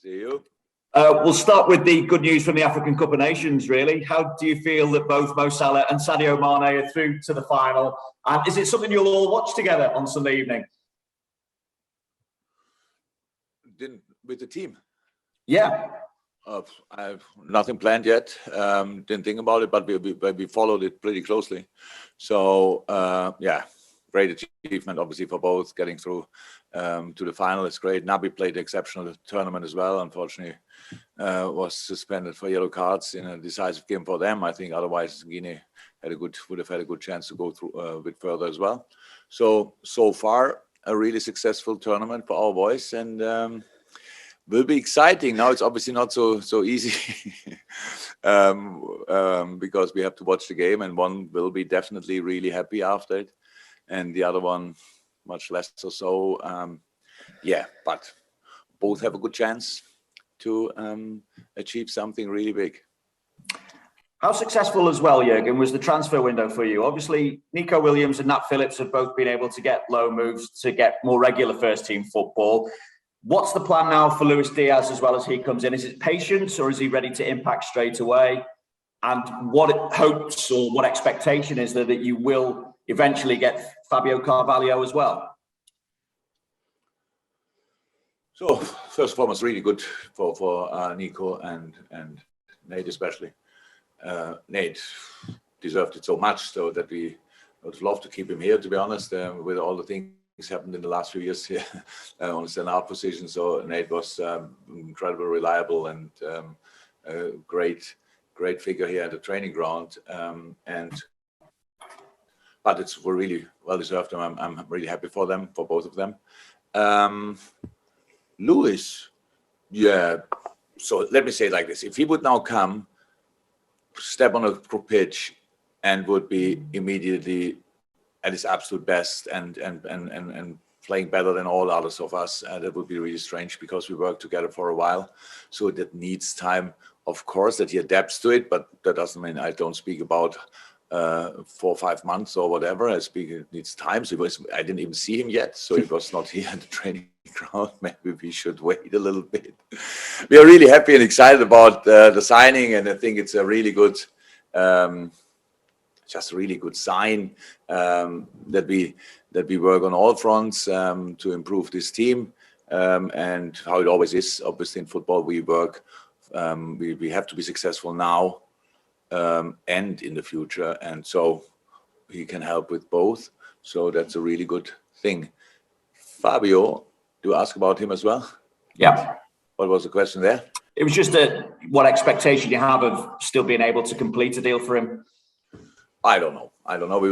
See you. We'll start with the good news from the African Cup of Nations, really. How do you feel that both Mo Salah and Sadio Mané are through to the final? And is it something you'll all watch together on Sunday evening? With the team? Yeah. I have nothing planned yet. Didn't think about it, but we followed it pretty closely. So, yeah, great achievement, obviously, for both. Getting through to the final is great. Naby played an exceptional tournament as well. Unfortunately, was suspended for yellow cards in a decisive game for them. I think otherwise Guinea would have had a good chance to go through a bit further as well. So far, a really successful tournament for our boys, and will be exciting. Now it's obviously not so easy because we have to watch the game, and one will be definitely really happy after it, and the other one much less or so. Yeah, but both have a good chance to achieve something really big. How successful as well, Jurgen, was the transfer window for you? Obviously, Nico Williams and Nat Phillips have both been able to get loan moves to get more regular first-team football. What's the plan now for Luis Diaz as well as he comes in? Is it patience, or is he ready to impact straight away? And what hopes or what expectation is there that you will eventually get Fabio Carvalho as well? So first and foremost, really good for Nico and Nate especially. Nate deserved it so much so that we would love to keep him here, to be honest, with all the things happened in the last few years here on the center-half position. So Nate was incredibly reliable and a great figure here at the training ground. But it's really well deserved. I'm really happy for them, for both of them. Luis, yeah. So let me say it like this: if he would now come, step on a pitch, and would be immediately at his absolute best and playing better than all others of us, that would be really strange because we worked together for a while. So that needs time, of course, that he adapts to it, but that doesn't mean I don't speak about 4 or 5 months or whatever. I speak it needs time. So I didn't even see him yet, so he was not here at the training ground. Maybe we should wait a little bit. We are really happy and excited about the signing, and I think it's a really good just a really good sign that we work on all fronts to improve this team, and how it always is. Obviously, in football, we work. We have to be successful now and in the future, and so he can help with both. So that's a really good thing. Fabio, do you ask about him as well? Yeah. What was the question there? It was just what expectation you have of still being able to complete a deal for him. I don't know. We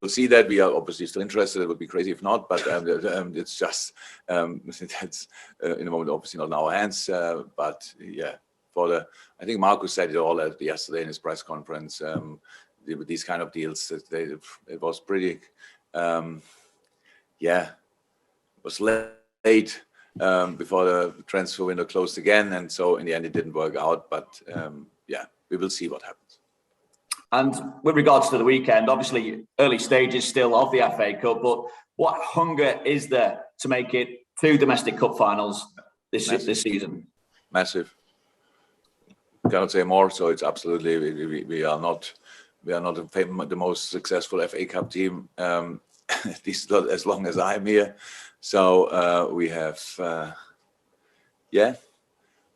will see that. We are obviously still interested. It would be crazy if not, but it's just that's in the moment obviously not in our hands. But yeah, I think Marcus said it all yesterday in his press conference. With these kind of deals, it was pretty. Yeah, it was late before the transfer window closed again, and so in the end it didn't work out. But yeah, we will see what happens. And with regards to the weekend, obviously early stages still of the FA Cup, but what hunger is there to make it 2 domestic cup finals this season? Massive. Cannot say more. So it's absolutely we are not the most successful FA Cup team, at least not as long as I'm here. So we have,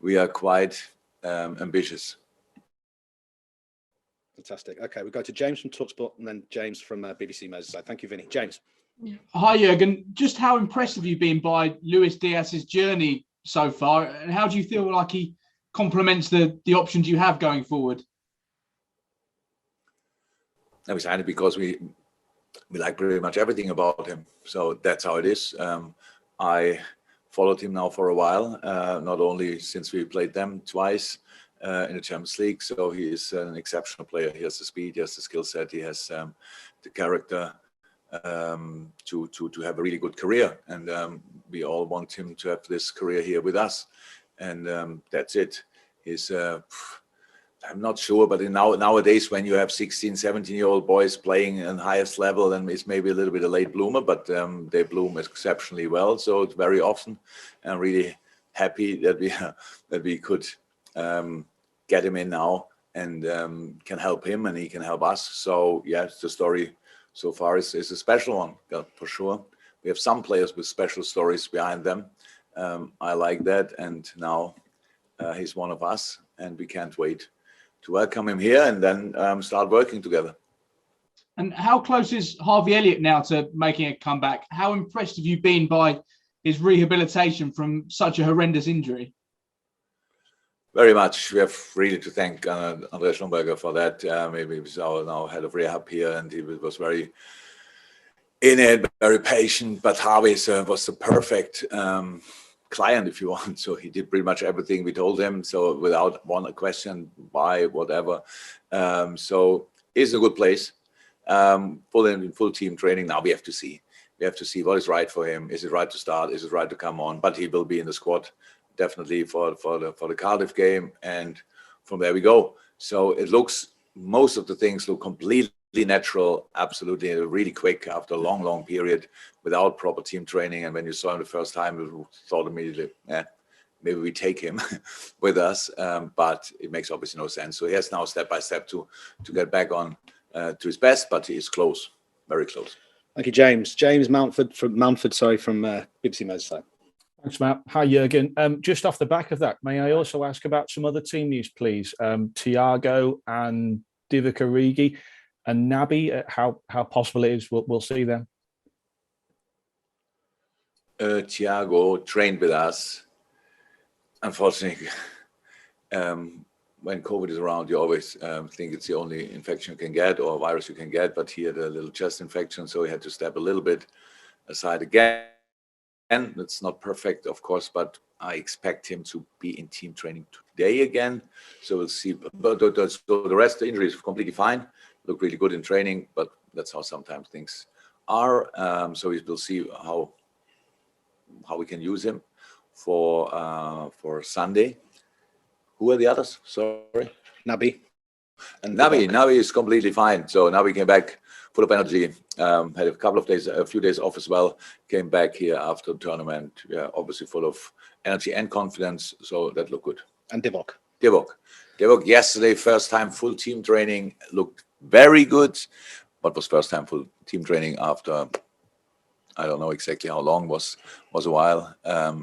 we are quite ambitious. Fantastic. Okay, we go to James from TalkSport and then James from BBC Merseyside. Thank you, Vinny. James. Hi, Jurgen. Just how impressed have you been by Luis Diaz's journey so far, and how do you feel like he complements the options you have going forward? I'm excited because we like pretty much everything about him. So that's how it is. I followed him now for a while, not only since we played them twice in the Champions League. So he is an exceptional player. He has the speed, he has the skill set, he has the character to have a really good career. And we all want him to have this career here with us. And that's it. He's, I'm not sure, but nowadays when you have 16, 17-year-old boys playing at the highest level, then it's maybe a little bit a late bloomer, but they bloom exceptionally well. So it's very often and really happy that we could get him in now and can help him and he can help us. So yes, the story so far is a special one, for sure. We have some players with special stories behind them. I like that, and now he's one of us, and we can't wait to welcome him here and then start working together. And how close is Harvey Elliott now to making a comeback? How impressed have you been by his rehabilitation from such a horrendous injury? Very much. We have really to thank Andreas Schlumberger for that. Maybe he's our now head of rehab here, and he was very in it, very patient. But Harvey was the perfect client, if you want. So he did pretty much everything we told him. So without one question, why, whatever. So it's a good place. Full team training. Now we have to see. We have to see what is right for him. Is it right to start? Is it right to come on? But he will be in the squad definitely for the Cardiff game, and from there we go. So it looks, most of the things look completely natural, absolutely really quick after a long period without proper team training. And when you saw him the first time, you thought immediately, maybe we take him with us. But it makes obviously no sense. So he has now step by step to get back on to his best, but he is close, very close. Thank you, James. James Mountford from BBC Merseyside. Thanks, Matt. Hi, Jurgen. Just off the back of that, may I also ask about some other team news, please? Thiago and Divock Origi and Naby, how possible it is we'll see them? Thiago trained with us. Unfortunately, when COVID is around, you always think it's the only infection you can get or virus you can get, but he had a little chest infection, so he had to step a little bit aside again. And it's not perfect, of course, but I expect him to be in team training today again. So we'll see. But so the rest of the injury is completely fine. Look really good in training, but that's how sometimes things are. So we'll see how we can use him for Sunday. Who are the others? Sorry, Naby. And Naby is completely fine. So Naby came back full of energy. Had a few days off as well. Came back here after the tournament. Yeah, obviously full of energy and confidence. So that looked good. And Divock yesterday, first time full team training, looked very good. But was first time full team training after, I don't know exactly how long, was a while.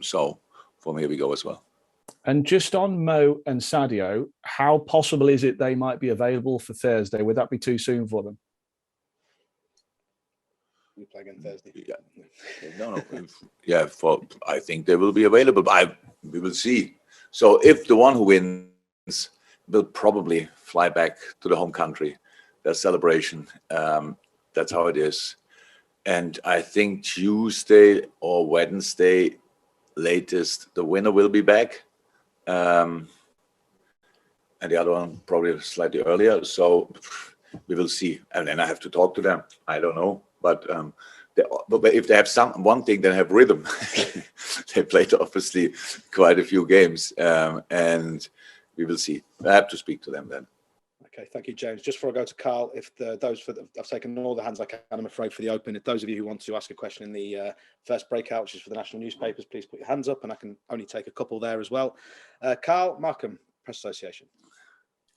So for me, we go as well. And just on Mo and Sadio, how possible is it they might be available for Thursday? Would that be too soon for them? We play again Thursday. Yeah. No. Yeah, I think they will be available. We will see. So if the one who wins will probably fly back to the home country, their celebration. That's how it is. And I think Tuesday or Wednesday, latest, the winner will be back. And the other one probably slightly earlier. So we will see. And then I have to talk to them. I don't know. But if they have one thing, they have rhythm. They played obviously quite a few games. And we will see. I have to speak to them then. Okay, thank you, James. Just before I go to Carl, I've taken all the hands I can, I'm afraid, for the Open. If those of you who want to ask a question in the first breakout, which is for the national newspapers, please put your hands up, and I can only take a couple there as well. Carl Markham, Press Association.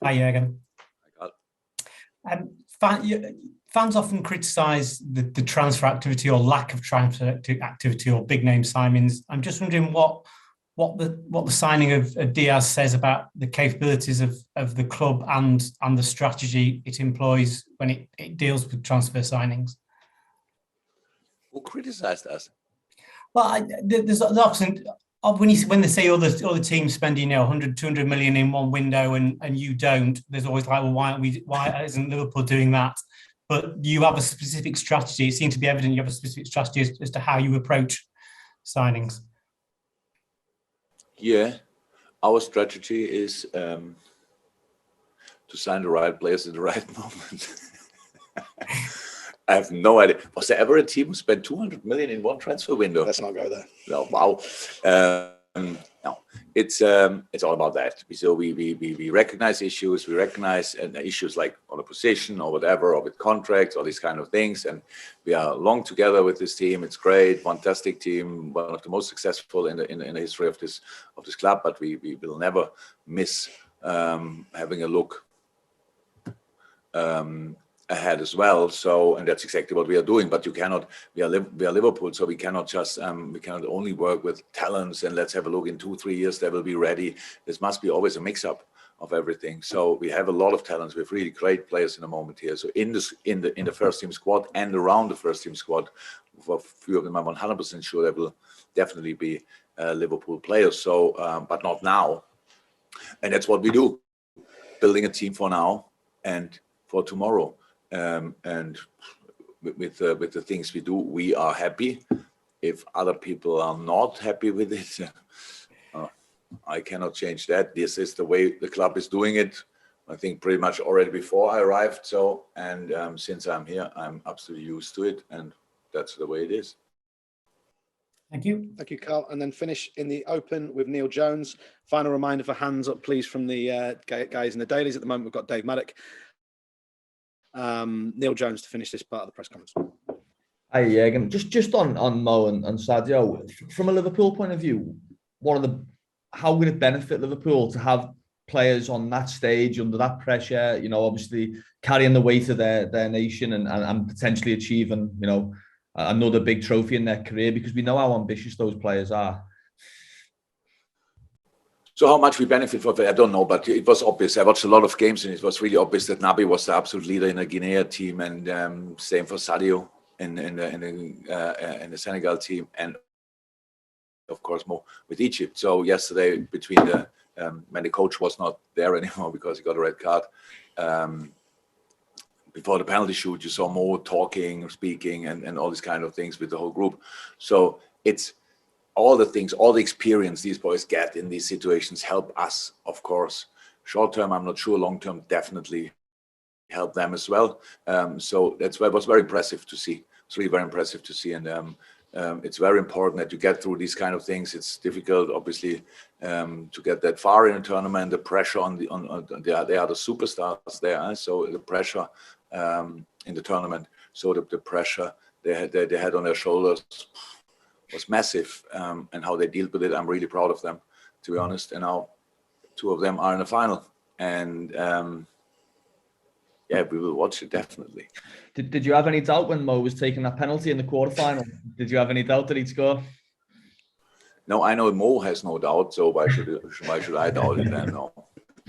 Hi, Jurgen. Hi, Carl. Fans often criticise the transfer activity or lack of transfer activity or big name signings. I'm just wondering what the signing of Diaz says about the capabilities of the club and the strategy it employs when it deals with transfer signings. Who criticised us? Well, there's often when they say all the teams spending 100, 200 million in one window and you don't, there's always like, well, why isn't Liverpool doing that? But you have a specific strategy. It seems to be evident you have a specific strategy as to how you approach signings. Yeah, our strategy is to sign the right players at the right moment. I have no idea. Was there ever a team who spent 200 million in one transfer window? Let's not go there. No, wow. No, it's all about that. So we recognize issues. We recognize issues like on a position or whatever, or with contracts, or these kind of things. And we are long together with this team. It's great, fantastic team, one of the most successful in the history of this club. But we will never miss having a look ahead as well. So, and that's exactly what we are doing. But you cannot. We are Liverpool, so we cannot just we cannot only work with talents and let's have a look in 2-3 years they will be ready. This must be always a mix-up of everything. So we have a lot of talents. We have really great players in the moment here. So in the first team squad and around the first team squad, for a few of them, I'm 100% sure they will definitely be Liverpool players. So, but not now. And that's what we do, building a team for now and for tomorrow. And with the things we do, we are happy. If other people are not happy with it, I cannot change that. This is the way the club is doing it. I think pretty much already before I arrived. So, and since I'm here, I'm absolutely used to it, and that's the way it is. Thank you. Thank you, Carl. And then finish in the open with Neil Jones. Final reminder for hands up, please, from the guys in the dailies. At the moment, we've got Dave Maddock. Neil Jones to finish this part of the press conference. Hi, Jürgen. Just on Mo and Sadio, from a Liverpool point of view, how would it benefit Liverpool to have players on that stage under that pressure? You know, obviously carrying the weight of their nation and potentially achieving, you know, another big trophy in their career, because we know how ambitious those players are. So how much we benefit from it, I don't know, but it was obvious. I watched a lot of games, and it was really obvious that Naby was the absolute leader in the Guinea team, and same for Sadio in the Senegal team, and of course Mo with Egypt. So yesterday, between when the coach was not there anymore because he got a red card, before the penalty shoot, you saw Mo talking, speaking, and all these kind of things with the whole group. So it's all the things, all the experience these boys get in these situations help us, of course. Short term, I'm not sure. Long term, definitely help them as well. So that's why it was very impressive to see. It's really very impressive to see, and it's very important that you get through these kind of things. It's difficult, obviously, to get that far in a tournament. The pressure on they are the superstars there, so the pressure in the tournament. So the pressure they had on their shoulders was massive, and how they dealt with it, I'm really proud of them, to be honest. And now 2 of them are in the final, and yeah, we will watch it definitely. Did you have any doubt when Mo was taking that penalty in the quarterfinal? Did you have any doubt that he'd score? No, I know Mo has no doubt, so why should I doubt it then? No.